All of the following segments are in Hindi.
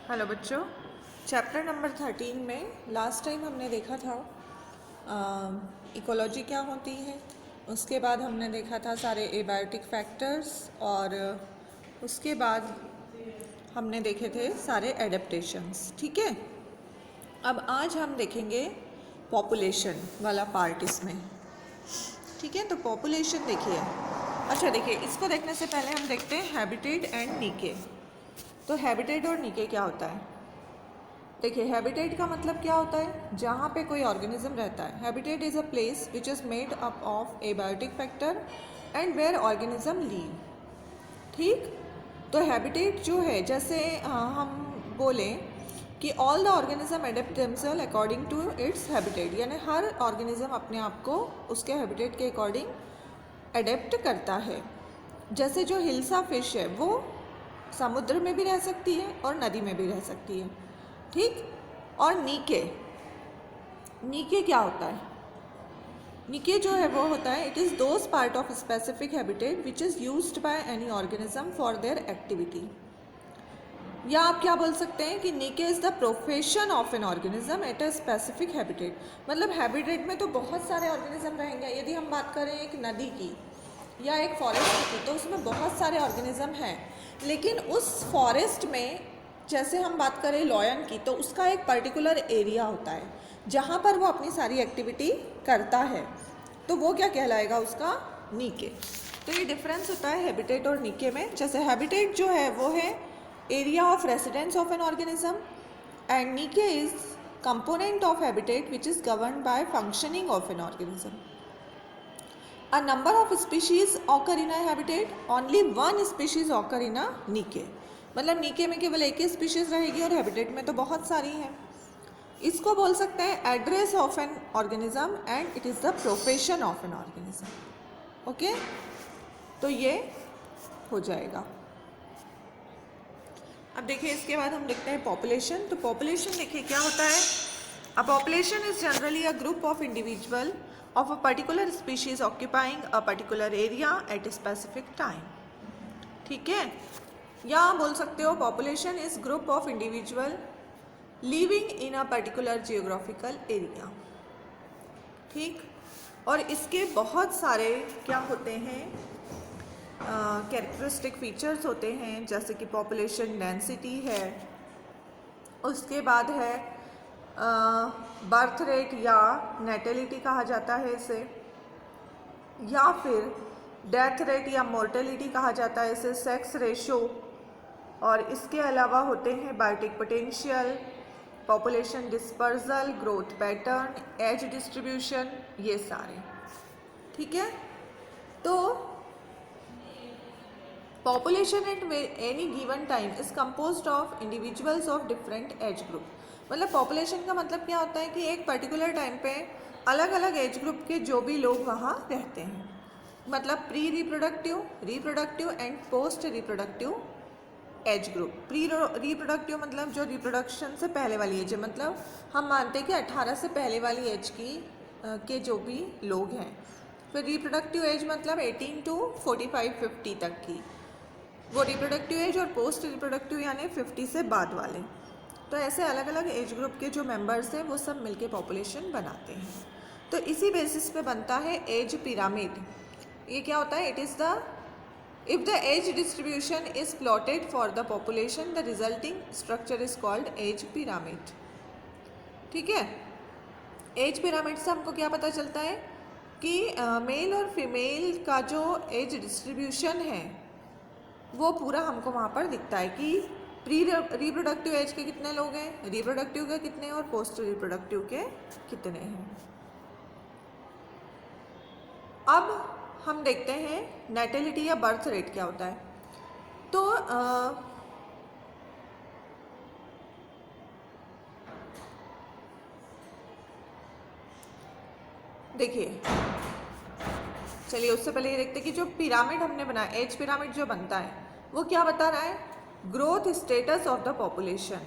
हेलो बच्चों, चैप्टर नंबर 13 में लास्ट टाइम हमने देखा था इकोलॉजी क्या होती है। उसके बाद हमने देखा था सारे एबायोटिक फैक्टर्स और उसके बाद हमने देखे थे सारे एडेप्टेशंस। ठीक है, अब आज हम देखेंगे पॉपुलेशन वाला पार्ट इसमें। ठीक है, तो पॉपुलेशन देखिए। अच्छा देखिए, इसको देखने से पहले हम देखते हैं हैबिटेट एंड नीके। तो हैबिटेट और नीके क्या होता है? देखिए, हैबिटेट का मतलब क्या होता है? जहाँ पे कोई ऑर्गेनिज्म रहता है। Habitat is a place which is made up of abiotic factor and where organism live. ठीक, तो हैबिटेट जो है, जैसे हम बोलें कि all the organism adapt themselves according to its habitat, यानी हर ऑर्गेनिज्म अपने आप को उसके हैबिटेट के अकॉर्डिंग एडेप्ट करता है। जैसे जो हिल्सा फिश है वो समुद्र में भी रह सकती है और नदी में भी रह सकती है। ठीक, और नीके, नीके क्या होता है? नीके जो है वो होता है, it is those part of specific habitat which is used by any organism for their activity. या आप क्या बोल सकते हैं कि नीके is the profession of an organism at a specific habitat. मतलब हैबिटेट में तो बहुत सारे ऑर्गेनिज्म रहेंगे। यदि हम बात करें एक नदी की या एक फॉरेस्ट की, तो उसमें बहुत सारे ऑर्गेनिज्म हैं, लेकिन उस फॉरेस्ट में जैसे हम बात करें लॉयन की, तो उसका एक पर्टिकुलर एरिया होता है जहाँ पर वो अपनी सारी एक्टिविटी करता है, तो वो क्या कहलाएगा? उसका नीके। तो ये डिफरेंस होता है हैबिटेट और नीके में। जैसे हैबिटेट जो है वो है area of residence of an organism and niche is component of habitat which is governed by functioning of an organism. A number of species occur in a habitat, only one species occur in a नीके। मतलब नीके में केवल एक ही स्पीशीज रहेगी और हैबिटेट में तो बहुत सारी हैं। इसको बोल सकते हैं address of an organism and it is the profession of an organism. Okay, तो ये हो जाएगा। अब देखिए, इसके बाद हम देखते हैं पॉपुलेशन। तो पॉपुलेशन देखिए क्या होता है। A population is generally a group of individual of a particular species occupying a particular area at a specific time। ठीक है, या बोल सकते हो population is group of individual living in a particular geographical area। ठीक, और इसके बहुत सारे क्या होते हैं, कैरेक्टरिस्टिक फीचर्स होते हैं, जैसे कि पॉपुलेशन डेंसिटी है, उसके बाद है बर्थ रेट या नेटेलिटी कहा जाता है इसे, या फिर डेथ रेट या मोर्टेलिटी कहा जाता है इसे, सेक्स रेशो, और इसके अलावा होते हैं biotic potential, population dispersal, growth pattern, age distribution, ये सारे। ठीक है, तो population at any given time is composed of individuals of different age group. मतलब पॉपुलेशन का मतलब क्या होता है कि एक पर्टिकुलर टाइम पे अलग अलग एज ग्रुप के जो भी लोग वहाँ रहते हैं। मतलब pre reproductive, reproductive and post reproductive age group. Pre reproductive मतलब जो रिप्रोडक्शन से पहले वाली एज है, मतलब हम मानते हैं कि 18 से पहले वाली एज की के जो भी लोग हैं। फिर रिप्रोडक्टिव एज मतलब 18 टू 45-50 तक की वो रिप्रोडक्टिव एज, और पोस्ट रिप्रोडक्टिव यानी 50 से बाद वाले। तो ऐसे अलग अलग एज ग्रुप के जो मेंबर्स हैं वो सब मिलके पॉपुलेशन बनाते हैं। तो इसी बेसिस पे बनता है एज पिरामिड। ये क्या होता है? It is the if the age distribution is plotted for the population, the resulting structure is called age pyramid. ठीक है, एज पिरामिड से हमको क्या पता चलता है कि मेल और फीमेल का जो एज डिस्ट्रीब्यूशन है वो पूरा हमको वहाँ पर दिखता है कि प्री रिप्रोडक्टिव एज के कितने लोग हैं, रिप्रोडक्टिव के कितने और पोस्ट रिप्रोडक्टिव के कितने हैं। अब हम देखते हैं नेटेलिटी या बर्थ रेट क्या होता है। तो देखिए, चलिए उससे पहले ये देखते हैं कि जो पिरामिड हमने बनाया, एज पिरामिड जो बनता है वो क्या बता रहा है? Growth status of the population.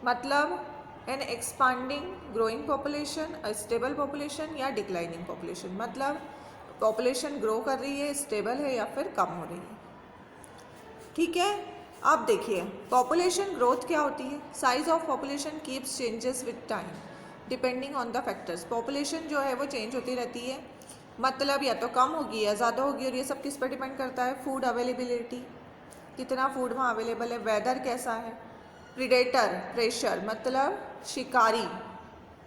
मतलब an expanding growing population, a stable population या डिक्लाइनिंग पॉपुलेशन। मतलब पॉपुलेशन ग्रो कर रही है, स्टेबल है या फिर कम हो रही है। ठीक है, अब देखिए पॉपुलेशन ग्रोथ क्या होती है, size of population keeps changes with time depending on the factors. Population जो है वो चेंज होती रहती है, मतलब या तो कम होगी या ज़्यादा होगी, और ये सब किस पर डिपेंड करता है, फूड अवेलेबिलिटी, कितना फूड वहाँ अवेलेबल है, वेदर कैसा है, प्रीडेटर प्रेशर मतलब शिकारी,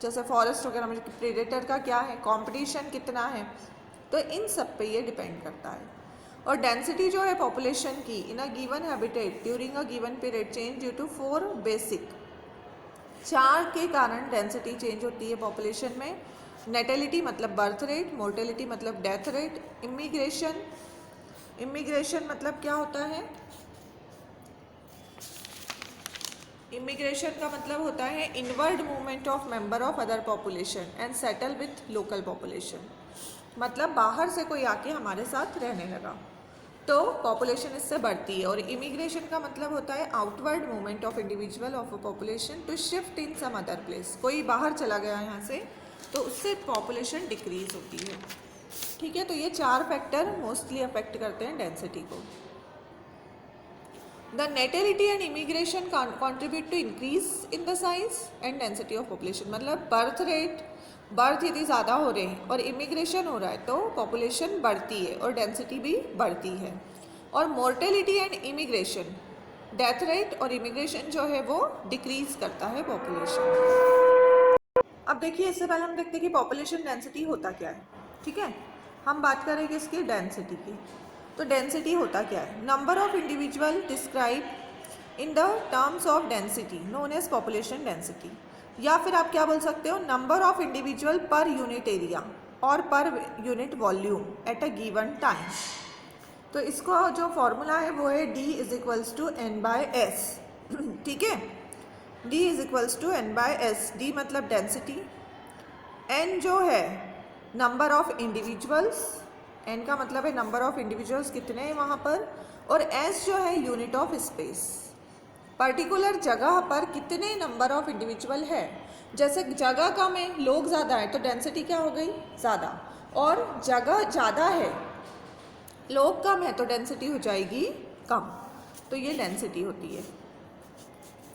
जैसे फॉरेस्ट वगैरह में प्रीडेटर का क्या है, कंपटीशन कितना है, तो इन सब पे ये डिपेंड करता है। और डेंसिटी जो है पॉपुलेशन की in a given habitat during a given period change due to 4 basic, 4 के कारण डेंसिटी चेंज होती है पॉपुलेशन में। नेटेलिटी मतलब बर्थ रेट, मोर्टेलिटी मतलब डेथ रेट, इमिग्रेशन, इमिग्रेशन मतलब क्या होता है, इमिग्रेशन का मतलब होता है inward movement of member of other population and settle with local population, मतलब बाहर से कोई आके हमारे साथ रहने लगा तो पॉपुलेशन इससे बढ़ती है। और इमिग्रेशन का मतलब होता है outward movement of individual of a population to shift in some other place, कोई बाहर चला गया यहाँ से तो उससे पॉपुलेशन डिक्रीज होती है। ठीक है, तो ये 4 फैक्टर मोस्टली अफेक्ट करते हैं डेंसिटी को। The natality and immigration contribute to increase in the size and density of population, मतलब बर्थ रेट, बर्थ यदि ज़्यादा हो रहे हैं और इमिग्रेशन हो रहा है तो पॉपुलेशन बढ़ती है और डेंसिटी भी बढ़ती है। और mortality and immigration, death rate और इमिग्रेशन जो है वो डिक्रीज करता है पॉपुलेशन। अब देखिए इससे पहले हम देखते हैं कि पॉपुलेशन डेंसिटी होता क्या है। ठीक है, हम बात करेंगे इसकी डेंसिटी की। तो डेंसिटी होता क्या है, number of individual describe in the terms of density known as population density, या फिर आप क्या बोल सकते हो, number of individual per unit area और per unit volume at a given time. तो इसको जो फॉर्मूला है वो है D is equals to N/S। ठीक है, D is equals to N/S। D मतलब डेंसिटी, N जो है नंबर ऑफ इंडिविजुअल्स, N का मतलब है नंबर ऑफ इंडिविजुअल्स कितने हैं वहाँ पर, और S जो है यूनिट ऑफ स्पेस, पर्टिकुलर जगह पर कितने नंबर ऑफ इंडिविजुअल है। जैसे जगह कम है, लोग ज़्यादा है तो डेंसिटी क्या हो गई, ज़्यादा, और जगह ज़्यादा है लोग कम है तो डेंसिटी हो जाएगी कम। तो ये डेंसिटी होती है।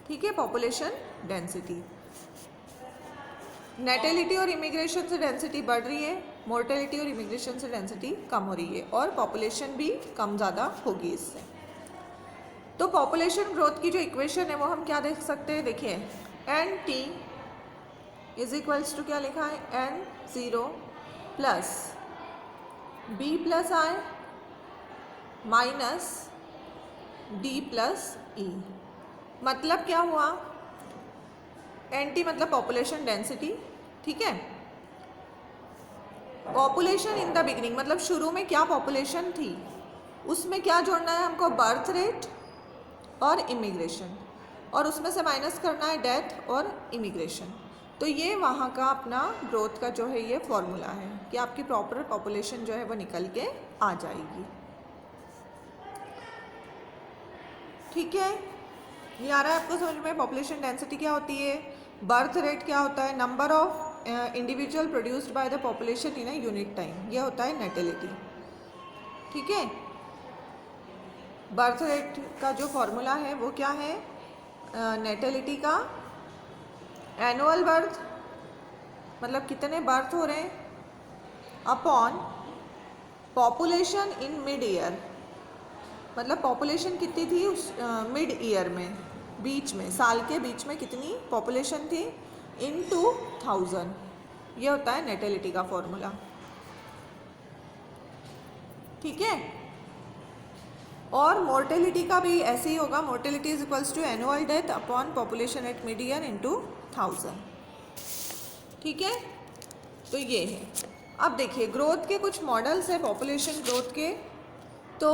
ठीक है, पॉपुलेशन डेंसिटी। नेटेलिटी और इमिग्रेशन से डेंसिटी बढ़ रही है, मोर्टेलिटी और इमिग्रेशन से डेंसिटी कम हो रही है, और पॉपुलेशन भी कम ज़्यादा होगी इससे। तो पॉपुलेशन ग्रोथ की जो इक्वेशन है वो हम क्या देख सकते हैं, देखिए NT इज इक्वल्स टू क्या लिखा है, N0 plus B plus I minus D plus E। मतलब क्या हुआ, NT मतलब पॉपुलेशन डेंसिटी। ठीक है, पॉपुलेशन इन द बिगिनिंग मतलब शुरू में क्या पॉपुलेशन थी, उसमें क्या जोड़ना है हमको, बर्थ रेट और इमिग्रेशन, और उसमें से माइनस करना है डेथ और इमिग्रेशन। तो ये वहाँ का अपना ग्रोथ का जो है ये फॉर्मूला है कि आपकी प्रॉपर पॉपुलेशन जो है वो निकल के आ जाएगी। ठीक है, ये आ रहा है आपको समझ में, पॉपुलेशन डेंसिटी क्या होती है, बर्थ रेट क्या होता है, number of individual produced by the population in a unit time, ये होता है नेटेलिटी। ठीक है, बर्थ रेट का जो फॉर्मूला है वो क्या है, नेटेलिटी का एनुअल बर्थ मतलब कितने बर्थ हो रहे हैं, upon population in mid year, मतलब पॉपुलेशन कितनी थी उस मिड ईयर में, बीच में, साल के बीच में कितनी पॉपुलेशन थी, इनटू 1000। ये होता है नेटेलिटी का फॉर्मूला। ठीक है, और मोर्टेलिटी का भी ऐसे ही होगा, mortality is equals to annual death upon population at mid year into 1000। ठीक है, तो ये है। अब देखिए ग्रोथ के कुछ मॉडल्स हैं पॉपुलेशन ग्रोथ के। तो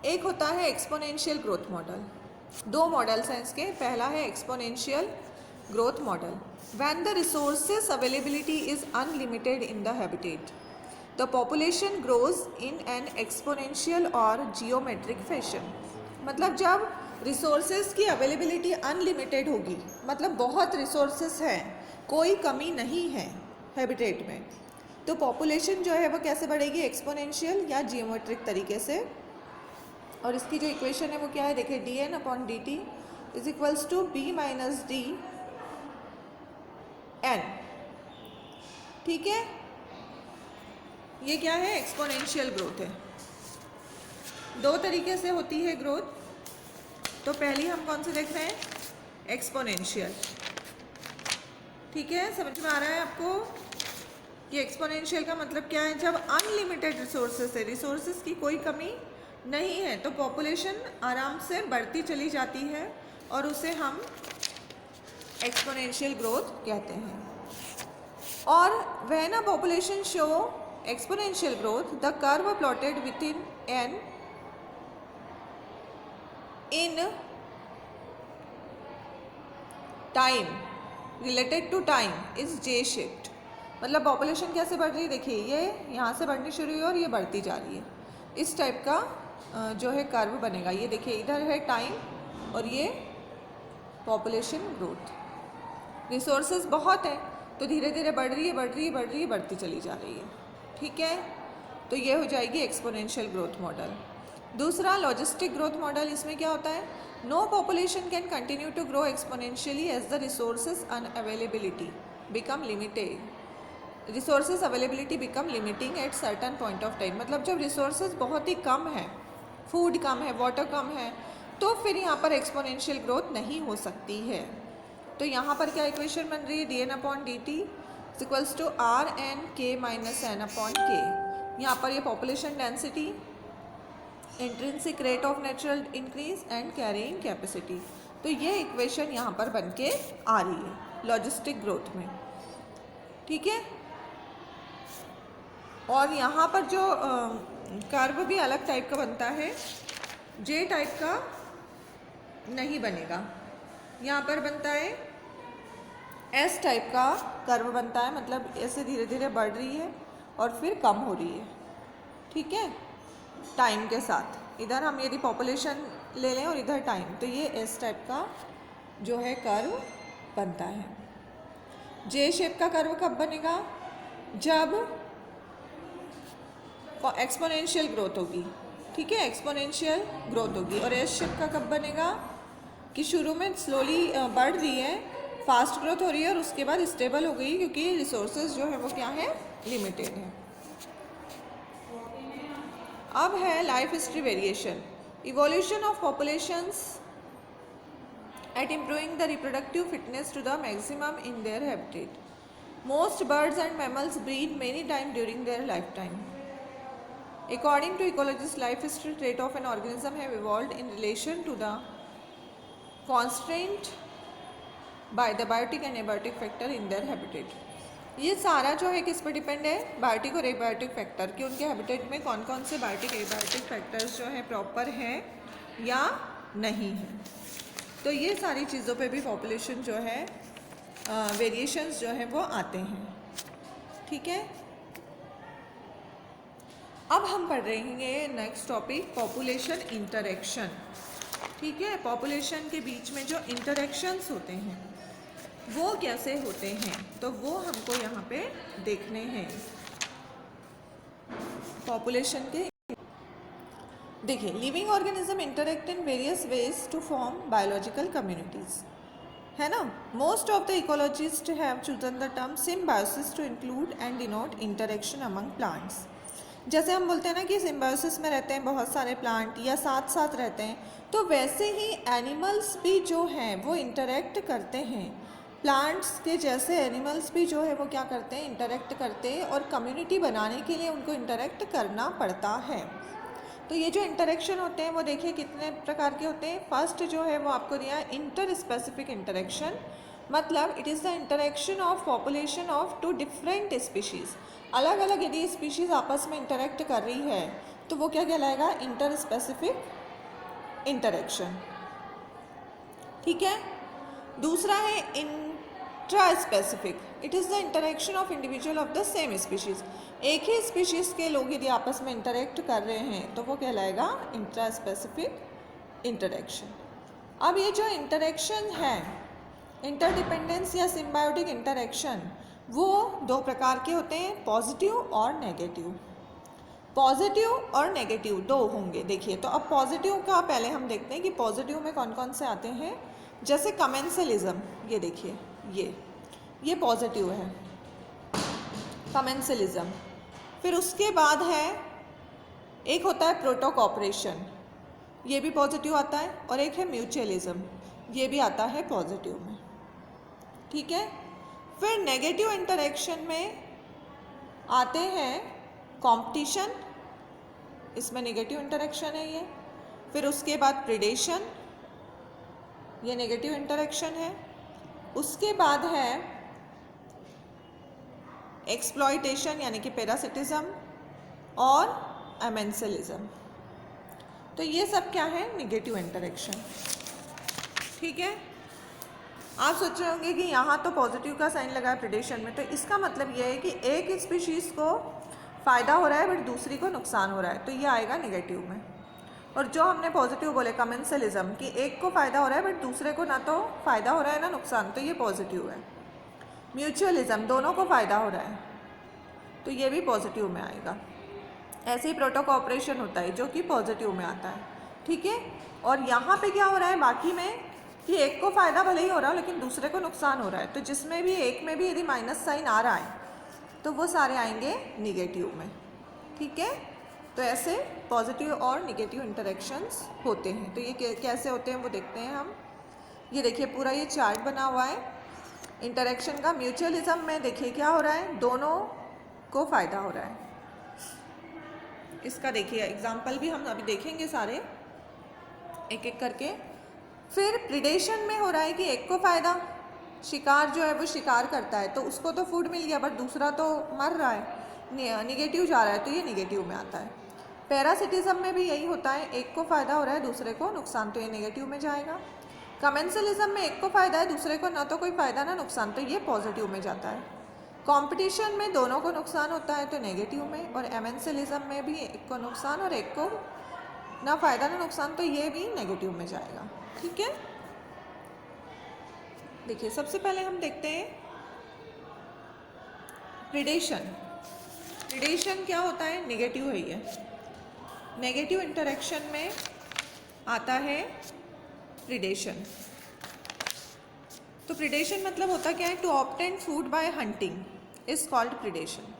एक होता है एक्सपोनेंशियल ग्रोथ मॉडल, 2 मॉडल्स हैं इसके। पहला है exponential growth model, when the resources availability is unlimited in the habitat the population grows in an exponential और जियोमेट्रिक फैशन। मतलब जब रिसोर्सेज की अवेलेबिलिटी अनलिमिटेड होगी, मतलब बहुत रिसोर्सेज हैं, कोई कमी नहीं है हैबिटेट में, तो पॉपुलेशन जो है वो कैसे बढ़ेगी, एक्सपोनेंशियल या जियोमेट्रिक तरीके से और इसकी जो इक्वेशन है वो क्या है, देखिए dn/dt is equals to b minus D N. ठीक है, ये क्या है, एक्सपोनेंशियल ग्रोथ है। दो तरीके से होती है ग्रोथ, तो पहली हम कौन से देख रहे हैं, एक्सपोनेंशियल। ठीक है, समझ में आ रहा है आपको कि एक्सपोनेंशियल का मतलब क्या है, जब अनलिमिटेड रिसोर्सेस है, रिसोर्सेस की कोई कमी नहीं है, तो पॉपुलेशन आराम से बढ़ती चली जाती है और उसे हम एक्सपोनेंशियल ग्रोथ कहते हैं। और when a population show exponential growth, the curve plotted with in time related to time is J shaped. मतलब पॉपुलेशन कैसे बढ़ रही है, देखिए ये यहाँ से बढ़नी शुरू हुई और ये बढ़ती जा रही है, इस टाइप का जो है कर्व बनेगा। ये देखिए इधर है टाइम और ये पॉपुलेशन ग्रोथ, रिसोर्सेज बहुत है तो धीरे धीरे बढ़ रही है, बढ़ रही है, बढ़ रही है, बढ़ती चली जा रही है। ठीक है, तो ये हो जाएगी एक्सपोनेंशियल ग्रोथ मॉडल। दूसरा लॉजिस्टिक ग्रोथ मॉडल, इसमें क्या होता है, no population can continue to grow exponentially as the resources unavailability become limited, resources availability become limiting at certain point of time. मतलब जब रिसोर्सेज बहुत ही कम है, फूड कम है, वाटर कम है, तो फिर यहाँ पर एक्सपोनेंशियल ग्रोथ नहीं हो सकती है। तो यहाँ पर क्या इक्वेशन बन रही है, dn/dt is equals to Rnk minus n/k। यहाँ पर ये population density, intrinsic rate of natural increase and carrying capacity, तो ये इक्वेशन यहाँ पर बन के आ रही है लॉजिस्टिक ग्रोथ में। ठीक है, और यहाँ पर जो कर्व भी अलग टाइप का बनता है, जे टाइप का नहीं बनेगा, यहाँ पर बनता है एस टाइप का कर्व बनता है, मतलब ऐसे धीरे धीरे बढ़ रही है और फिर कम हो रही है। ठीक है, टाइम के साथ, इधर हम यदि पॉपुलेशन ले लें और इधर टाइम, तो ये एस टाइप का जो है कर्व बनता है। जे शेप का कर्व कब बनेगा, जब एक्सपोनेंशियल ग्रोथ होगी। ठीक है, एक्सपोनेंशियल ग्रोथ होगी। और एस शेप का कब बनेगा, कि शुरू में स्लोली बढ़ रही है, फास्ट ग्रोथ हो रही है और उसके बाद स्टेबल हो गई, क्योंकि रिसोर्सेज जो है वो क्या है, लिमिटेड है। अब है life history variation, evolution of populations at improving the reproductive fitness to the maximum in their habitat. Most birds and mammals breed many time during their life time. According to ecologists, life history trait of an organism have evolved in relation to the constraint by the biotic and abiotic factor in their habitat. ये सारा जो है किस पर डिपेंड है, बायोटिक और एबायोटिक फैक्टर, कि उनके हैबिटेट में कौन कौन से बायोटिक एबायोटिक फैक्टर्स जो है प्रॉपर हैं या नहीं है। तो ये सारी चीज़ों पे भी पॉपुलेशन जो है वेरिएशंस जो है वो आते हैं। ठीक है, अब हम पढ़ रहे हैं नेक्स्ट टॉपिक, पॉपुलेशन इंटरेक्शन। ठीक है, पॉपुलेशन के बीच में जो इंटरेक्शंस होते हैं वो कैसे होते हैं, तो वो हमको यहाँ पे देखने हैं। पॉपुलेशन के देखिए, living organism interact in various ways to form biological communities, है ना। Most of the ecologist have chosen the term symbiosis to include and denote interaction among plants. जैसे हम बोलते हैं ना कि सिम्बायोसिस में रहते हैं बहुत सारे प्लांट या साथ साथ रहते हैं, तो वैसे ही एनिमल्स भी जो हैं वो इंटरेक्ट करते हैं। प्लांट्स के जैसे एनिमल्स भी जो है वो क्या करते हैं, इंटरेक्ट करते हैं, और कम्युनिटी बनाने के लिए उनको इंटरेक्ट करना पड़ता है। तो ये जो इंटरेक्शन होते हैं वो देखिए कितने प्रकार के होते हैं। फर्स्ट जो है वो आपको दिया है इंटर स्पेसिफिक इंटरेक्शन, मतलब it is the interaction of population of two different species. अलग अलग यदि स्पीशीज़ आपस में इंटरेक्ट कर रही है तो वो क्या कहलाएगा, इंटर स्पेसिफिक इंटरेक्शन। ठीक है, दूसरा है intra specific, it is the interaction of individual of the same species. एक ही स्पीशीज़ के लोग यदि आपस में इंटरेक्ट कर रहे हैं तो वो कहलाएगा इंट्रा स्पेसिफिक इंटरेक्शन। अब ये जो इंटरेक्शन है, इंटरडिपेंडेंस या सिम्बायोटिक इंटरेक्शन, वो दो प्रकार के होते हैं, पॉजिटिव और नेगेटिव। पॉजिटिव और नेगेटिव दो होंगे। देखिए, तो अब पॉजिटिव का पहले हम देखते हैं कि पॉजिटिव में कौन कौन से आते हैं। जैसे कमेंसलिज्म, ये देखिए, ये पॉजिटिव है, कमेंसलिज्म। फिर उसके बाद है, एक होता है प्रोटो कॉपरेशन, ये भी पॉजिटिव आता है, और एक है म्यूचुअलिज्म, ये भी आता है पॉजिटिव में। ठीक है। फिर नेगेटिव इंटरेक्शन में आते हैं कंपटीशन, इसमें नेगेटिव इंटरेक्शन है ये। फिर उसके बाद प्रीडेशन, ये नेगेटिव इंटरेक्शन है। उसके बाद है एक्सप्लॉयटेशन यानी कि पैरासिटिज्म और अमेंसलिज्म। तो ये सब क्या है, नेगेटिव इंटरेक्शन। ठीक है। आप सोच रहे होंगे कि यहाँ तो पॉजिटिव का साइन लगा है प्रीडेशन में, तो इसका मतलब ये है कि एक स्पीशीज़ को फ़ायदा हो रहा है बट दूसरी को नुकसान हो रहा है, तो ये आएगा नेगेटिव में। और जो हमने पॉजिटिव बोले कमेंसलिज्म, कि एक को फ़ायदा हो रहा है बट दूसरे को ना तो फ़ायदा हो रहा है ना नुकसान, तो ये पॉजिटिव है। म्यूचुअलिज्म, दोनों को फ़ायदा हो रहा है, तो ये भी पॉजिटिव में आएगा। ऐसे ही प्रोटो कॉपरेशन होता है जो कि पॉजिटिव में आता है। ठीक है। और यहाँ पे क्या हो रहा है बाकी में, कि एक को फ़ायदा भले ही हो रहा हो लेकिन दूसरे को नुकसान हो रहा है, तो जिसमें भी एक में भी यदि माइनस साइन आ रहा है तो वो सारे आएंगे निगेटिव में। ठीक है। तो ऐसे पॉजिटिव और निगेटिव इंटरेक्शंस होते हैं। तो ये कैसे होते हैं वो देखते हैं हम। ये देखिए, पूरा ये चार्ट बना हुआ है इंटरेक्शन का। म्यूचुअलिज्म में देखिए क्या हो रहा है, दोनों को फ़ायदा हो रहा है। इसका देखिए एग्जाम्पल भी हम अभी देखेंगे सारे एक एक करके। फिर प्रीडेशन में हो रहा है कि एक को फ़ायदा, शिकार जो है वो शिकार करता है तो उसको तो फूड मिल गया, बट दूसरा तो मर रहा है, निगेटिव जा रहा है, तो ये निगेटिव में आता है। पैरासिटिज्म में भी यही होता है, एक को फ़ायदा हो रहा है दूसरे को नुकसान, तो ये नेगेटिव में जाएगा। कमेंसलिज्म में एक को फ़ायदा है दूसरे को ना तो कोई फ़ायदा ना नुकसान, तो ये पॉजिटिव में जाता है। कंपटीशन में दोनों को नुकसान होता है तो नेगेटिव में, और अमेंसलिज्म में भी एक को नुकसान और एक को ना फ़ायदा ना नुकसान, तो ये भी नेगेटिव में जाएगा। ठीक है। देखिए, सबसे पहले हम देखते हैं प्रीडेशन। प्रीडेशन क्या होता है, नेगेटिव है ये। नेगेटिव इंटरेक्शन में आता है प्रीडेशन। तो प्रीडेशन मतलब होता क्या है, to obtain food by hunting is called predation.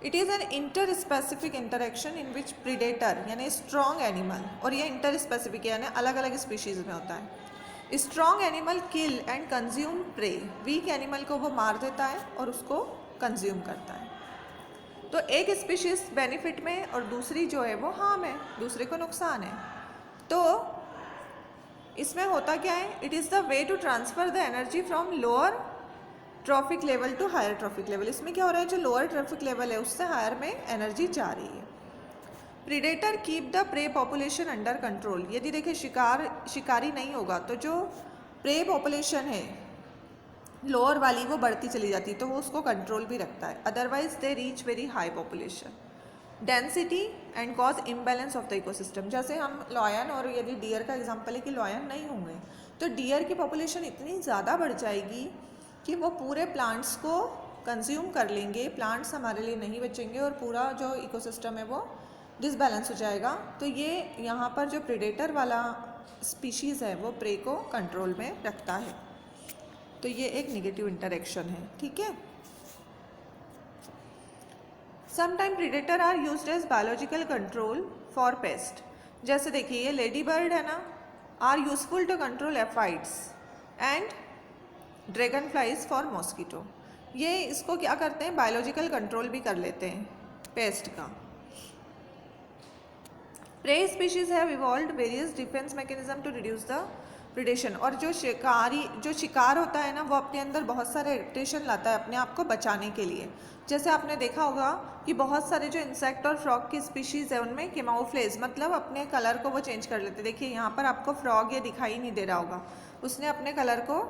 It is an inter specific interaction in which predator यानी स्ट्रॉन्ग एनिमल, और ये इंटर स्पेसिफिक यानी अलग अलग स्पीशीज़ में होता है। Strong animal kill and consume prey, weak animal को वो मार देता है और उसको कंज्यूम करता है। तो एक स्पीशीज़ बेनिफिट में और दूसरी जो है वो हार्म है, दूसरे को नुकसान है। तो इसमें होता क्या है, it is the way to transfer the energy from lower trophic level to higher trophic level. इसमें क्या हो रहा है, जो लोअर ट्रॉफिक लेवल है उससे हायर में एनर्जी जा रही है। Predator keep the prey population under control. यदि देखिए शिकारी नहीं होगा तो जो प्रे पॉपुलेशन है लोअर वाली वो बढ़ती चली जाती है, तो वो उसको कंट्रोल भी रखता है। Otherwise they reach very high population density and cause imbalance of the ecosystem. जैसे हम लॉयन और यदि डियर का एग्जांपल है कि लॉयन नहीं होंगे तो डियर की पॉपुलेशन इतनी ज़्यादा बढ़ जाएगी कि वो पूरे प्लांट्स को कंज्यूम कर लेंगे, प्लांट्स हमारे लिए नहीं बचेंगे और पूरा जो इकोसिस्टम है वो डिसबैलेंस हो जाएगा। तो ये यहाँ पर जो प्रेडेटर वाला स्पीशीज़ है वो प्रे को कंट्रोल में रखता है। तो ये एक नेगेटिव इंटरेक्शन है। ठीक है। Sometime predator are used as biological control for pest. जैसे देखिए ये लेडी बर्ड है ना, are useful to control aphids and dragon flies for mosquito. ये इसको क्या करते हैं, बायोलॉजिकल कंट्रोल भी कर लेते हैं पेस्ट का। Prey species have evolved various defence mechanism to reduce the predation. और जो शिकार होता है ना वो अपने अंदर बहुत सारे एडेप्टेशन लाता है अपने आप को बचाने के लिए। जैसे आपने देखा होगा कि बहुत सारे जो इंसेक्ट और फ्रॉग की स्पीशीज़ है उनमें कैमोफ्लेज मतलब अपने कलर को वो चेंज कर लेते। देखिए यहाँ पर आपको फ्रॉग ये दिखाई नहीं दे रहा होगा, उसने अपने कलर को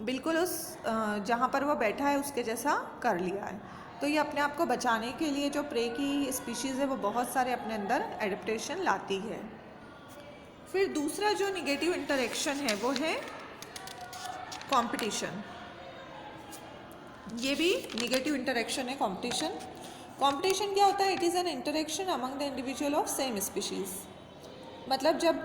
बिल्कुल उस जहाँ पर वो बैठा है उसके जैसा कर लिया है। तो ये अपने आप को बचाने के लिए जो प्रे की स्पीशीज़ है वो बहुत सारे अपने अंदर एडेप्टेशन लाती है। फिर दूसरा जो निगेटिव इंटरेक्शन है वो है कंपटीशन। ये भी निगेटिव इंटरेक्शन है कंपटीशन। कंपटीशन क्या होता है? It is N interaction among the individual of same species. मतलब जब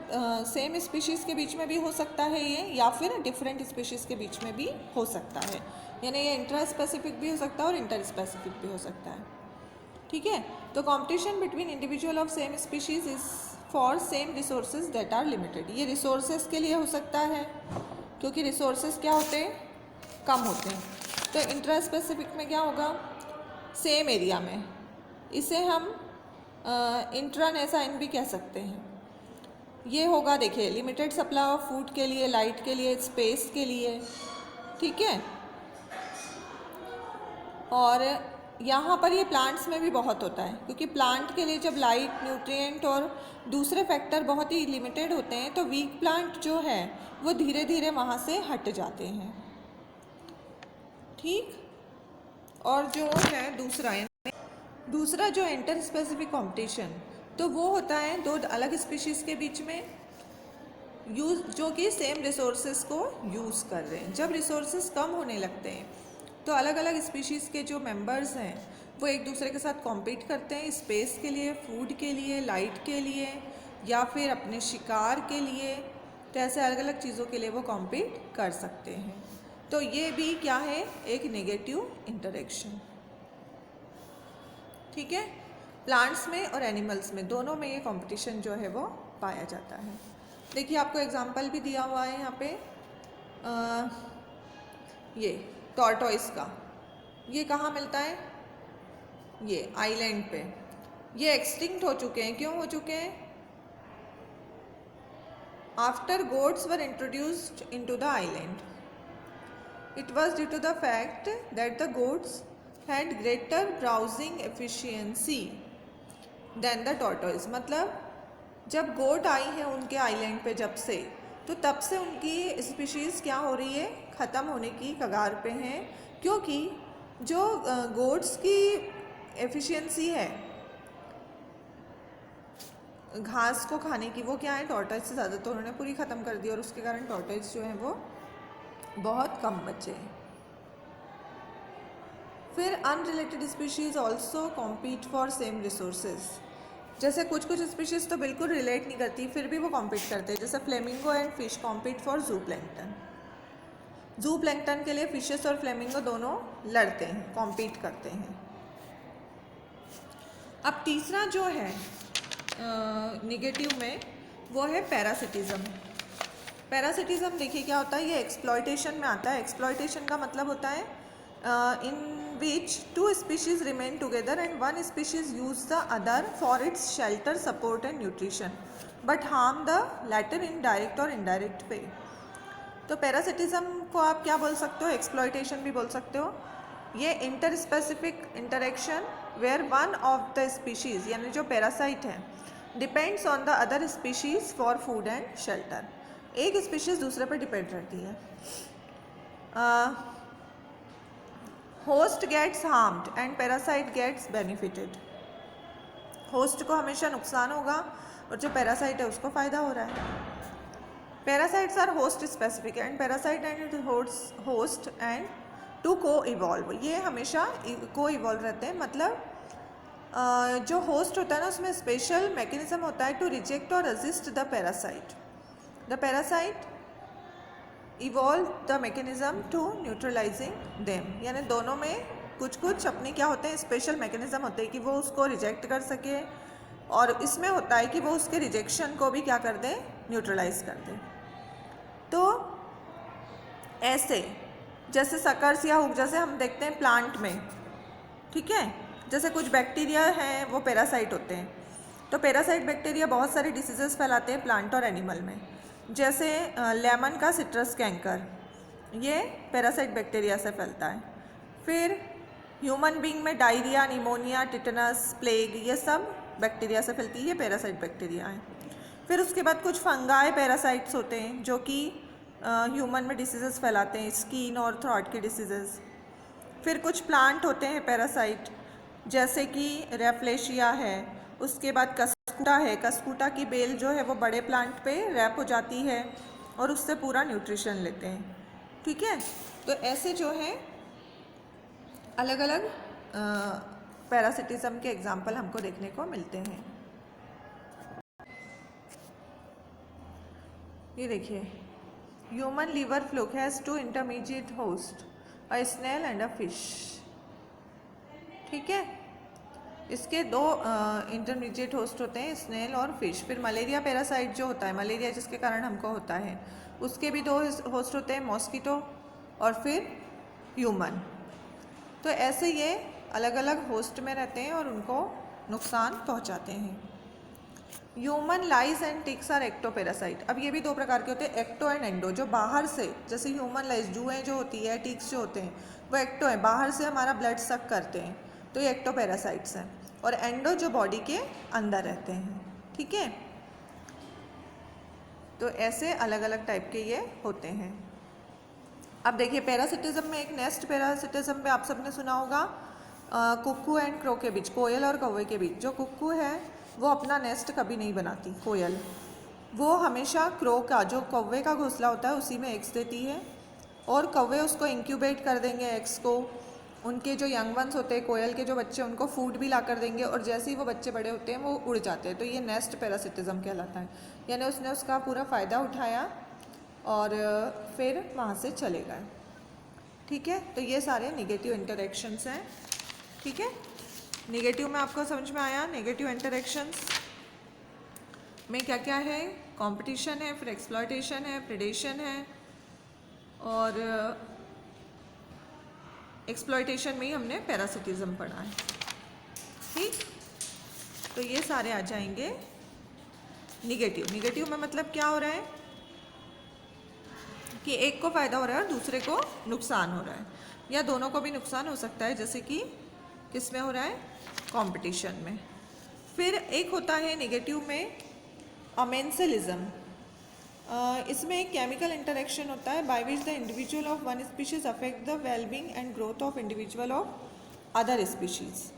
सेम स्पीशीज़ के बीच में भी हो सकता है ये, या फिर डिफरेंट स्पीशीज़ के बीच में भी हो सकता है, यानी ये इंट्रा स्पेसिफिक भी हो सकता है और इंटर स्पेसिफिक भी हो सकता है। ठीक है, तो competition between individual of same species is for same resources that are limited. ये रिसोर्सेज के लिए हो सकता है क्योंकि रिसोर्सेज क्या होते हैं? कम होते हैं। तो इंट्रा स्पेसिफिक में क्या होगा? सेम एरिया में, इसे हम इंट्रानेसाइन भी कह सकते हैं। ये होगा, देखिए, लिमिटेड सप्लाई ऑफ फूड के लिए, लाइट के लिए, स्पेस के लिए। ठीक है, और यहाँ पर ये प्लांट्स में भी बहुत होता है क्योंकि प्लांट के लिए जब लाइट, न्यूट्रिएंट और दूसरे फैक्टर बहुत ही लिमिटेड होते हैं तो वीक प्लांट जो है वो धीरे धीरे वहाँ से हट जाते हैं। ठीक, और जो है दूसरा जो इंटर स्पेसिफिक कॉम्पिटिशन, तो वो होता है दो अलग स्पीशीज़ के बीच में यूज़, जो कि सेम रिसोर्सेज को यूज़ कर रहे हैं। जब रिसोर्सेज कम होने लगते हैं तो अलग अलग स्पीशीज़ के जो मेंबर्स हैं वो एक दूसरे के साथ कॉम्पीट करते हैं, स्पेस के लिए, फूड के लिए, लाइट के लिए, या फिर अपने शिकार के लिए। तो ऐसे अलग अलग चीज़ों के लिए वो कॉम्पीट कर सकते हैं। तो ये भी क्या है? एक नेगेटिव इंटरेक्शन। ठीक है, प्लांट्स में और एनिमल्स में, दोनों में ये कंपटीशन जो है वो पाया जाता है। देखिए, आपको एग्जांपल भी दिया हुआ है यहाँ पे, ये टॉर्टोइस का। ये कहाँ मिलता है? ये आइलैंड पे। ये एक्सटिंक्ट हो चुके हैं। क्यों हो चुके हैं? After goats were introduced into the island, it was due to the fact that the goats had greater browsing efficiency than the tortoise। मतलब जब गोट आई है उनके आइलैंड पे जब से, तो तब से उनकी स्पीशीज़ क्या हो रही है? ख़त्म होने की कगार पे हैं, क्योंकि जो गोट्स की एफिशिएंसी है घास को खाने की, वो क्या है? टॉर्टोइज से ज़्यादा। तो उन्होंने पूरी ख़त्म कर दी और उसके कारण टॉर्टोइज जो है वो बहुत कम बचे हैं। फिर unrelated species also compete for same resources. जैसे कुछ कुछ स्पीशीज़ तो बिल्कुल रिलेट नहीं करती, फिर भी वो कॉम्पीट करते हैं। जैसे flamingo and fish compete for जू प्लैंक्टन। जू प्लैंक्टन के लिए फिशेस और फ्लेमिंगो दोनों लड़ते हैं, कॉम्पीट करते हैं। अब तीसरा जो है निगेटिव में, वो है पैरासिटिज्म। पैरासिटिज्म देखिए क्या होता है? ये एक्सप्लॉयटेशन में आता है। एक्सप्लॉयटेशन का मतलब होता है इन which two species remain together and one species use the other for its shelter, support and nutrition, but harm the latter in direct or indirect way। तो पैरासिटिज्म को आप क्या बोल सकते हो? एक्सप्लॉयटेशन भी बोल सकते हो। ये inter specific interaction where one of the species, यानी जो पैरासाइट है, depends on the other species for food and shelter. एक स्पीशीज़ दूसरे पर डिपेंड रहती है। Host gets harmed and parasite gets benefited. Host को हमेशा नुकसान होगा और जो पैरासाइट है उसको फ़ायदा हो रहा है। Parasites are host specific and parasite and host and to coevolve. ये हमेशा को इवॉल्व रहते हैं। मतलब जो होस्ट होता है ना, उसमें स्पेशल मैकेनिज्म होता है टू रिजेक्ट और resist the parasite. The parasite evolve the mechanism to neutralising them. यानी दोनों में कुछ कुछ अपने क्या होते हैं? स्पेशल मैकेनिज्म होते हैं कि वो उसको रिजेक्ट कर सके, और इसमें होता है कि वो उसके रिजेक्शन को भी क्या कर दें? न्यूट्रलाइज कर दें। तो ऐसे जैसे सकर्स या हुक, जैसे हम देखते हैं प्लांट में, ठीक है, जैसे कुछ बैक्टीरिया हैं वो पैरासाइट होते हैं। तो पैरासाइट बैक्टीरिया बहुत सारे डिसीजेस फैलाते हैं प्लांट और एनिमल में। जैसे लेमन का सिट्रस कैंकर, ये पैरासाइट बैक्टीरिया से फैलता है। फिर ह्यूमन बीइंग में डायरिया, निमोनिया, टिटनस, प्लेग, ये सब बैक्टीरिया से फैलती है, ये पैरासाइट बैक्टीरिया हैं। फिर उसके बाद कुछ फंगाई पैरासाइट्स होते हैं जो कि ह्यूमन में डिसीजेस फैलाते हैं, स्किन और थ्रोट के डिसीजेस। फिर कुछ प्लांट होते हैं पैरासाइट, जैसे कि रेफ्लेशिया है, उसके बाद कस्कूटा है। कस्कूटा की बेल जो है वो बड़े प्लांट पे रैप हो जाती है और उससे पूरा न्यूट्रिशन लेते हैं। ठीक है, तो ऐसे जो है अलग अलग पैरासिटिज्म के एग्जाम्पल हमको देखने को मिलते हैं। ये देखिए, human liver fluke has 2 intermediate host, a snail and a fish. ठीक है, इसके 2 इंटरमीडिएट होस्ट होते हैं, स्नेल और फिश। फिर मलेरिया पैरासाइट जो होता है, मलेरिया जिसके कारण हमको होता है, उसके भी 2 होस्ट होते हैं, मॉस्किटो और फिर ह्यूमन। तो ऐसे ये अलग अलग होस्ट में रहते हैं और उनको नुकसान पहुंचाते हैं। Human lice and ticks are ectoparasite. अब ये भी 2 प्रकार के होते हैं, एक्टो एंड एंडो। जो बाहर से, जैसे ह्यूमन लाइस, जुएँ जो होती है, टिक्स जो होते हैं, वो एक्टो हैं, बाहर से हमारा ब्लड सक करते हैं, तो ये एक्टोपैरासाइट्स हैं। और एंडो जो बॉडी के अंदर रहते हैं। ठीक है, तो ऐसे अलग अलग टाइप के ये होते हैं। अब देखिए, पैरासिटिज्म में एक नेस्ट पैरासिटिज्म पे आप सबने सुना होगा कुक्कू एंड क्रो के बीच, कोयल और कौवे के बीच। जो कुक्कू है वो अपना नेस्ट कभी नहीं बनाती, कोयल, वो हमेशा क्रो का, जो कौवे का घोंसला होता है, उसी में एग्स देती है और कौवे उसको इंक्यूबेट कर देंगे एग्स को। उनके जो यंग वंस होते हैं, कोयल के जो बच्चे, उनको फूड भी ला कर देंगे और जैसे ही वो बच्चे बड़े होते हैं वो उड़ जाते हैं। तो ये नेस्ट पैरासिटिज्म कहलाता है, यानी उसने उसका पूरा फ़ायदा उठाया और फिर वहाँ से चले गए। ठीक है, तो ये सारे नेगेटिव इंटरेक्शंस हैं। ठीक है, नेगेटिव में आपको समझ में आया, नेगेटिव इंटरेक्शंस में क्या क्या है, कंपटीशन है, फिर एक्सप्लॉयटेशन है, प्रेडेशन है, और एक्सप्लॉयटेशन में ही हमने पैरासिटिज्म पढ़ा है। ठीक, तो ये सारे आ जाएंगे निगेटिव। निगेटिव में मतलब क्या हो रहा है कि एक को फ़ायदा हो रहा है और दूसरे को नुकसान हो रहा है, या दोनों को भी नुकसान हो सकता है, जैसे कि किस में हो रहा है, कंपटीशन में। फिर एक होता है नेगेटिव में अमेंसलिज्म। इसमें एक केमिकल इंटरेक्शन होता है by which the individual of one species affect the wellbeing and growth of individual of other species.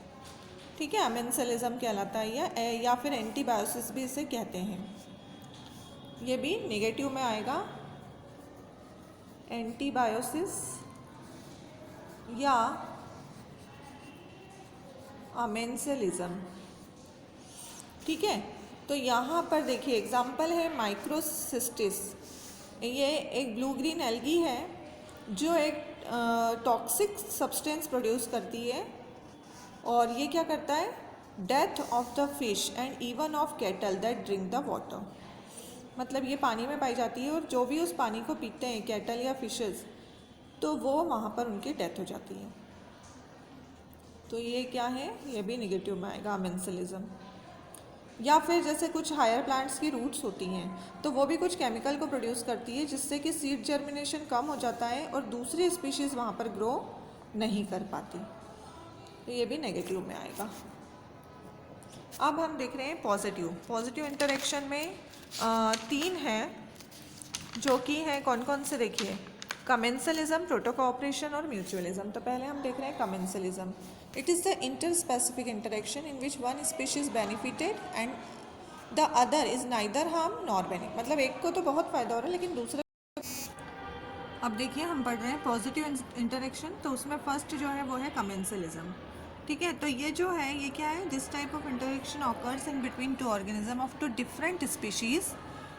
ठीक है, अमेंसलिज्म कहलाता है, या फिर एंटीबायोसिस भी इसे कहते हैं। ये भी नेगेटिव में आएगा, एंटीबायोसिस या अमेंसलिज्म। ठीक है, तो यहाँ पर देखिए एग्जाम्पल है माइक्रोसिस्टिस। ये एक ब्लू ग्रीन एल्गी है जो एक टॉक्सिक सब्सटेंस प्रोड्यूस करती है, और ये क्या करता है, death of the fish and even of cattle that drink the water. मतलब ये पानी में पाई जाती है और जो भी उस पानी को पीते हैं, कैटल या फिशेस, तो वो वहाँ पर उनकी डेथ हो जाती है। तो ये क्या है, ये भी नेगेटिव में आएगा, अमेंसलिज्म। या फिर जैसे कुछ हायर प्लांट्स की रूट्स होती हैं, तो वो भी कुछ केमिकल को प्रोड्यूस करती है जिससे कि सीड जर्मिनेशन कम हो जाता है और दूसरी स्पीशीज़ वहाँ पर ग्रो नहीं कर पाती। तो ये भी नेगेटिव में आएगा। अब हम देख रहे हैं पॉजिटिव। पॉजिटिव इंटरेक्शन में 3 हैं, जो कि हैं कौन कौन से, देखिए, कमेंसलिज्म, प्रोटोकोऑपरेशन और म्यूचुअलिज्म। तो पहले हम देख रहे हैं commensalism. It is the interspecific interaction in which one species benefited and the other is neither harm nor benefit. मतलब एक को तो बहुत फ़ायदा हो रहा है लेकिन दूसरे। अब देखिए, हम पढ़ रहे हैं पॉजिटिव इंटरेक्शन, तो उसमें फर्स्ट जो है वो है कमेंसलिज्म। ठीक है, तो ये जो है, ये क्या है, this type of interaction occurs in between 2 organism of 2 different species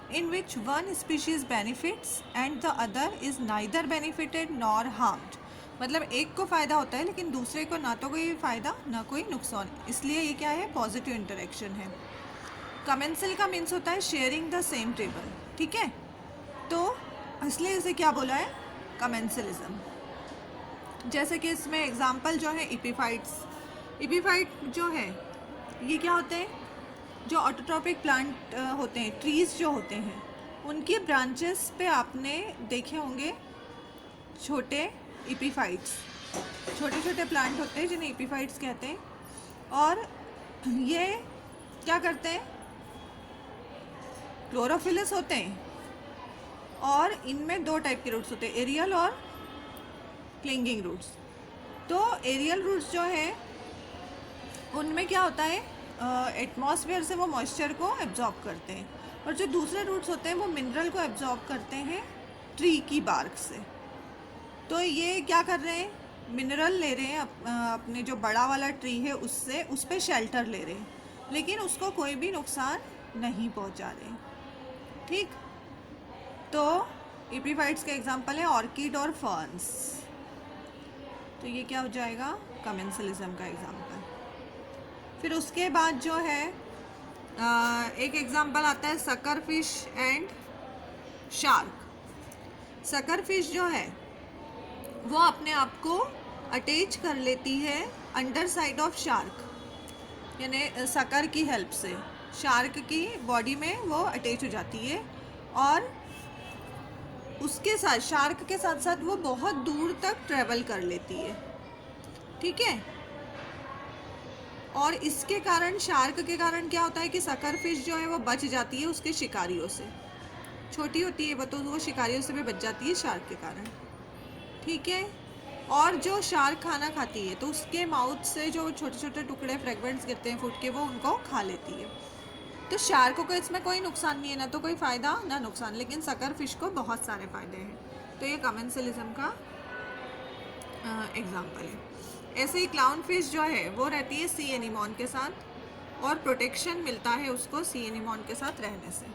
in which one species benefits and the other is neither benefited nor harmed। मतलब एक को फ़ायदा होता है लेकिन दूसरे को ना तो कोई फ़ायदा ना कोई नुकसान, इसलिए ये क्या है, पॉजिटिव इंटरेक्शन है। कमेंसल का मीन्स होता है शेयरिंग द सेम टेबल। ठीक है, तो इसलिए इसे क्या बोला है, कमेंसलिज्म। जैसे कि इसमें एग्जाम्पल जो है इपीफाइट्स। इपीफाइट जो है ये क्या होते हैं, जो ऑटोट्रॉपिक प्लांट होते हैं, ट्रीज़ जो होते हैं, उनके ब्रांचेस पे आपने देखे होंगे छोटे इपीफाइट्स। छोटे छोटे प्लांट होते हैं जिन्हें इपीफाइट्स कहते हैं, और ये क्या करते हैं, क्लोरोफिलस होते हैं, और इनमें 2 टाइप के रूट्स होते हैं, एरियल और क्लिंगिंग रूट्स। तो एरियल रूट्स जो है उनमें क्या होता है, एटमॉस्फेयर से वो मॉइस्चर को एब्जॉर्ब करते हैं, और जो दूसरे रूट्स होते हैं वो मिनरल को एब्जॉर्ब करते हैं ट्री की बार्क से। तो ये क्या कर रहे हैं, मिनरल ले रहे हैं अपने जो बड़ा वाला ट्री है उससे, उस पर शेल्टर ले रहे हैं, लेकिन उसको कोई भी नुकसान नहीं पहुंचा रहे। ठीक, तो एपीफाइट्स के एग्जांपल है ऑर्किड और फर्न्स। तो ये क्या हो जाएगा, कमेंसलिज्म का एग्जांपल। फिर उसके बाद जो है एक एग्जांपल आता है sucker fish and shark. Sucker fish जो है वो अपने आप को अटैच कर लेती है अंडर साइड ऑफ शार्क, यानी सकर की हेल्प से शार्क की बॉडी में वो अटैच हो जाती है, और उसके साथ शार्क के साथ साथ वो बहुत दूर तक ट्रेवल कर लेती है। ठीक है, और इसके कारण, शार्क के कारण क्या होता है कि सकर फिश जो है वो बच जाती है उसके शिकारियों से। छोटी होती है वो, तो वो शिकारियों से भी बच जाती है शार्क के कारण। ठीक है, और जो शार्क खाना खाती है तो उसके माउथ से जो छोटे छोटे टुकड़े फ्रेगमेंट्स गिरते हैं फूट के, वो उनको खा लेती है। तो शार्क को इसमें कोई नुकसान नहीं है, ना तो कोई फ़ायदा ना नुकसान, लेकिन सकर फिश को बहुत सारे फ़ायदे हैं। तो ये कमेंसलिज्म का एग्जाम्पल है। ऐसे ही क्लाउन फिश जो है वो रहती है सी एनीमोन के साथ, और प्रोटेक्शन मिलता है उसको सी एनीमोन के साथ रहने से।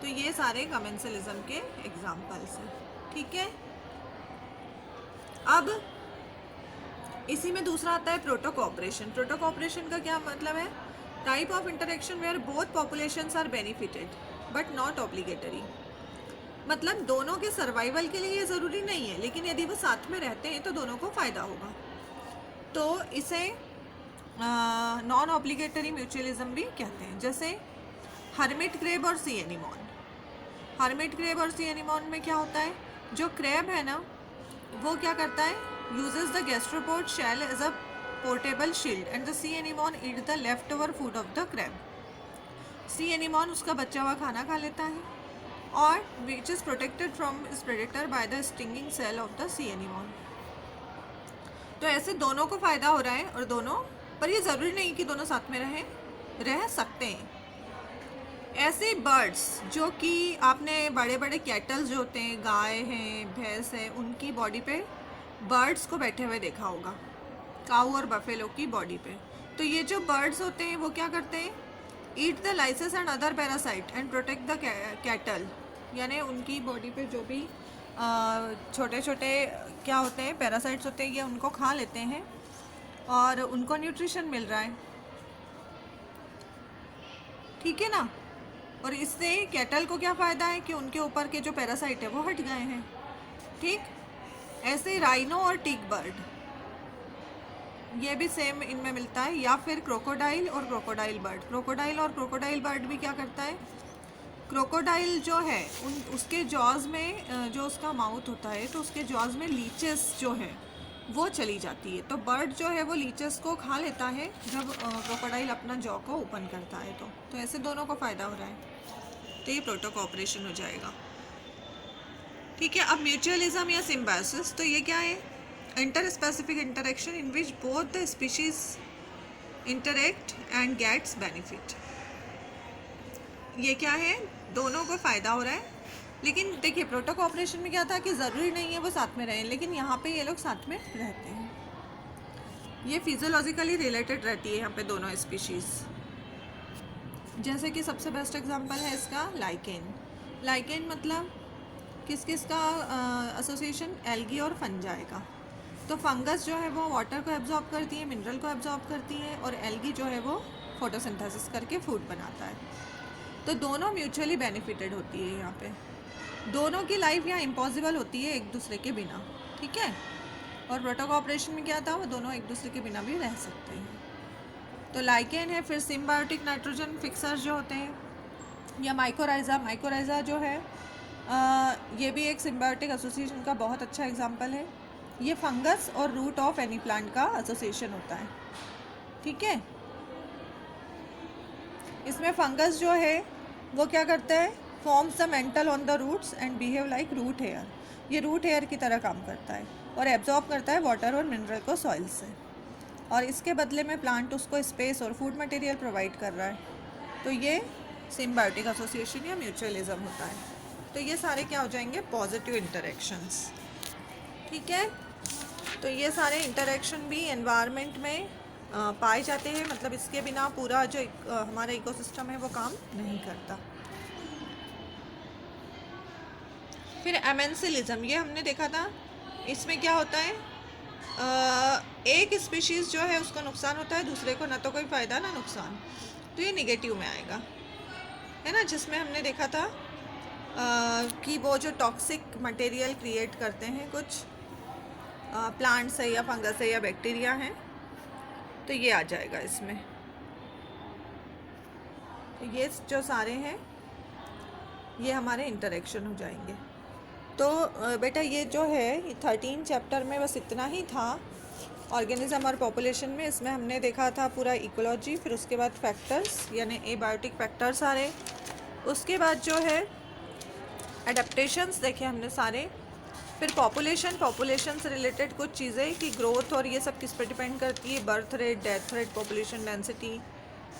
तो ये सारे कमेंसलिज्म के एग्जाम्पल्स हैं। ठीक है, अब इसी में दूसरा आता है प्रोटोकोऑपरेशन। प्रोटोकोऑपरेशन का क्या मतलब है, type of interaction where both populations are benefited but not obligatory. मतलब दोनों के सर्वाइवल के लिए ये ज़रूरी नहीं है, लेकिन यदि वो साथ में रहते हैं तो दोनों को फ़ायदा होगा। तो इसे नॉन ऑब्लिगेटरी म्यूचुअलिज्म भी कहते हैं। जैसे हर्मिट क्रैब और सी एनीमोन। हर्मिट क्रैब और सी एनीमोन में क्या होता है, जो क्रैब है ना वो क्या करता है, uses the gastropod shell as a portable shield and the sea anemone eat the left over food of the crab. Sea anemone उसका बचा हुआ खाना खा लेता है, और which is protected from its predator by the stinging cell of the sea anemone. तो ऐसे दोनों को फ़ायदा हो रहा है, और दोनों, पर ये ज़रूरी नहीं कि दोनों साथ में रह सकते हैं। ऐसे बर्ड्स जो कि आपने बड़े बड़े कैटल्स जो होते हैं, गाय हैं, भैंस है, उनकी बॉडी पे बर्ड्स को बैठे हुए देखा होगा, काऊ और बफेलो की बॉडी पे। तो ये जो बर्ड्स होते हैं वो क्या करते हैं, eat the lysis and other parasite and protect the cattle. यानी उनकी बॉडी पे जो भी छोटे छोटे क्या होते हैं, पैरासाइट्स होते हैं, ये उनको खा लेते हैं और उनको न्यूट्रिशन मिल रहा है। ठीक है ना, और इससे कैटल को क्या फ़ायदा है कि उनके ऊपर के जो पैरासाइट है वो हट गए हैं। ठीक, ऐसे राइनो और टिक बर्ड, ये भी सेम इनमें मिलता है। या फिर क्रोकोडाइल और क्रोकोडाइल बर्ड। क्रोकोडाइल और क्रोकोडाइल बर्ड भी क्या करता है, क्रोकोडाइल जो है उसके जॉज में जो उसका माउथ होता है, तो उसके जॉज में लीचेस जो है वो चली जाती है। तो बर्ड जो है वो लीचेस को खा लेता है जब क्रोकोडाइल अपना जॉ को ओपन करता है। तो ऐसे दोनों को फ़ायदा हो रहा है। तो ये प्रोटोकोऑपरेशन हो जाएगा। ठीक है, अब म्यूचुअलिज्म या सिम्बायोसिस, तो ये क्या है, inter specific interaction in which both the species interact and gets benefit. ये क्या है, दोनों को फ़ायदा हो रहा है। लेकिन देखिए प्रोटोकोऑपरेशन में क्या था कि ज़रूरी नहीं है वो साथ में रहें, लेकिन यहाँ पे ये लोग साथ में रहते हैं। ये फिजियोलॉजिकली रिलेटेड रहती है यहाँ पे दोनों स्पीशीज़। जैसे कि सबसे बेस्ट एग्जांपल है इसका लाइकेन। लाइकेन मतलब किस किस का एसोसिएशन, एल्गी और फंजाई का। तो फंगस जो है वो वाटर को एब्जॉर्ब करती है, मिनरल को एब्जॉर्ब करती है, और एल्गी जो है वो फोटोसिंथेसिस करके फूड बनाता है। तो दोनों म्यूचुअली बेनिफिटेड होती है यहाँ पे। दोनों की लाइफ यहाँ इम्पॉसिबल होती है एक दूसरे के बिना। ठीक है, और प्रोटोकोऑपरेशन में क्या था, वो दोनों एक दूसरे के बिना भी रह सकते हैं। तो लाइकेन है। फिर सिम्बायोटिक नाइट्रोजन फिक्सर्स जो होते हैं, या माइकोराइजा। माइकोराइजा जो है ये भी एक सिम्बायोटिक एसोसिएशन का बहुत अच्छा एग्जांपल है। ये फंगस और रूट ऑफ एनी प्लांट का एसोसिएशन होता है। ठीक है, इसमें फंगस जो है वो क्या करता है, forms the mantle on the roots and behave like root hair. ये रूट हेयर की तरह काम करता है और एब्जॉर्ब करता है वाटर और मिनरल को सॉइल से, और इसके बदले में प्लांट उसको स्पेस और फूड मटेरियल प्रोवाइड कर रहा है। तो ये सिम्बायोटिक एसोसिएशन या म्यूचुअलिज्म होता है। तो ये सारे क्या हो जाएंगे, पॉजिटिव इंटरेक्शंस। ठीक है, तो ये सारे इंटरेक्शन भी एनवायरनमेंट में पाए जाते हैं, मतलब इसके बिना पूरा जो हमारा इकोसिस्टम है वो काम नहीं करता। फिर एमेंसिलिज्म, ये हमने देखा था, इसमें क्या होता है, एक स्पीशीज़ जो है उसको नुकसान होता है, दूसरे को ना तो कोई फ़ायदा ना नुकसान, तो ये निगेटिव में आएगा, है ना। जिसमें हमने देखा था कि वो जो टॉक्सिक मटेरियल क्रिएट करते हैं कुछ प्लांट्स है या फंगस है या बैक्टीरिया हैं, तो ये आ जाएगा इसमें। तो ये जो सारे हैं ये हमारे इंटरेक्शन हो जाएंगे। तो बेटा ये जो है 13 चैप्टर में बस इतना ही था ऑर्गेनिज्म और पॉपुलेशन में। इसमें हमने देखा था पूरा इकोलॉजी, फिर उसके बाद फैक्टर्स यानी एबायोटिक फैक्टर्स सारे, उसके बाद जो है एडेप्टेशंस देखे हमने सारे, फिर पॉपुलेशन से रिलेटेड कुछ चीज़ें कि ग्रोथ और ये सब किस पे डिपेंड करती है, birth rate, death rate, population density,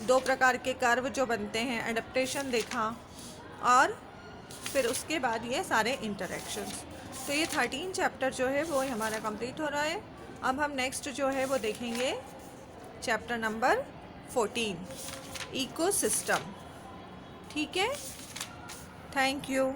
2 प्रकार के कर्व जो बनते हैं, एडेप्टेशन देखा, और फिर उसके बाद ये सारे इंटरेक्शंस। तो ये 13 चैप्टर जो है वो हमारा कंप्लीट हो रहा है। अब हम नेक्स्ट जो है वो देखेंगे चैप्टर नंबर 14, इकोसिस्टम। ठीक है, थैंक यू।